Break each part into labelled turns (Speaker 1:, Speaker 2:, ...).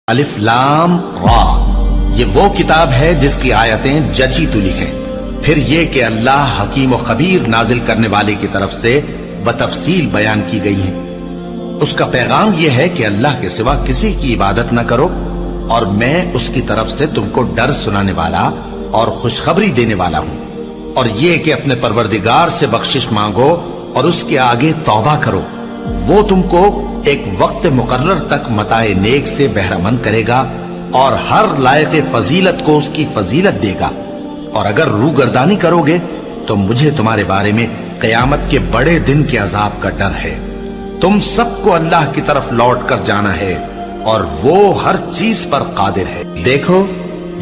Speaker 1: الف لام را، یہ وہ کتاب ہے جس کی آیتیں جچی تلی ہیں۔ پھر یہ کہ اللہ حکیم و خبیر نازل کرنے والے کی طرف سے بتفصیل بیان کی گئی ہیں۔ اس کا پیغام یہ ہے کہ اللہ کے سوا کسی کی عبادت نہ کرو، اور میں اس کی طرف سے تم کو ڈر سنانے والا اور خوشخبری دینے والا ہوں، اور یہ کہ اپنے پروردگار سے بخشش مانگو اور اس کے آگے توبہ کرو، وہ تم کو ایک وقت مقرر تک متاع نیک سے بہرہ مند کرے گا اور ہر لائق فضیلت کو اس کی فضیلت دے گا، اور اگر روگردانی کرو گے تو مجھے تمہارے بارے میں قیامت کے بڑے دن کے عذاب کا ڈر ہے۔ تم سب کو اللہ کی طرف لوٹ کر جانا ہے اور وہ ہر چیز پر قادر ہے۔ دیکھو،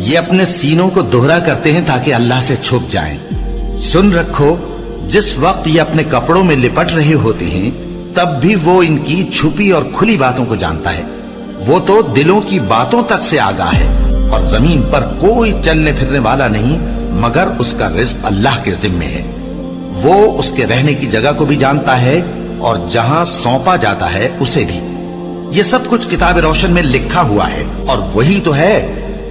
Speaker 1: یہ اپنے سینوں کو دوہرا کرتے ہیں تاکہ اللہ سے چھپ جائیں۔ سن رکھو، جس وقت یہ اپنے کپڑوں میں لپٹ رہے ہوتے ہیں تب بھی وہ ان کی چھپی اور کھلی باتوں کو جانتا ہے۔ وہ تو دلوں کی باتوں تک سے آگاہ ہے، اور زمین پر کوئی چلنے پھرنے والا نہیں مگر اس کا رزق اللہ کے ذمے ہے۔ وہ اس کے رہنے کی جگہ کو بھی جانتا ہے اور جہاں سونپا جاتا ہے اسے بھی۔ یہ سب کچھ کتاب روشن میں لکھا ہوا ہے، اور وہی تو ہے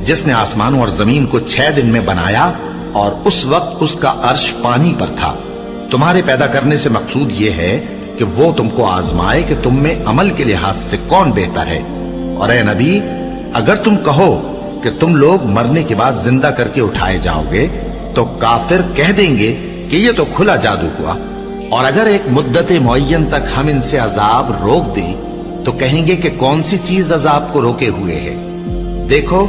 Speaker 1: جس نے آسمانوں اور زمین کو 6 دن میں بنایا، اور اس وقت اس کا عرش پانی پر تھا۔ تمہارے پیدا کرنے سے مقصود یہ ہے کہ وہ تم کو آزمائے کہ تم میں عمل کے لحاظ سے کون بہتر ہے۔ اور اے نبی، اگر تم کہو کہ تم لوگ مرنے کے بعد زندہ کر کے اٹھائے جاؤ گے تو کافر کہہ دیں گے کہ یہ تو کھلا جادو ہوا، اور اگر ایک مدت معین تک ہم ان سے عذاب روک دیں تو کہیں گے کہ کون سی چیز عذاب کو روکے ہوئے ہے۔ دیکھو،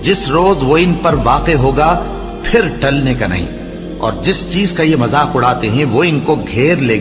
Speaker 1: جس روز وہ ان پر واقع ہوگا پھر ٹلنے کا نہیں، اور جس چیز کا یہ مذاق اڑاتے ہیں وہ ان کو گھیر لے گی۔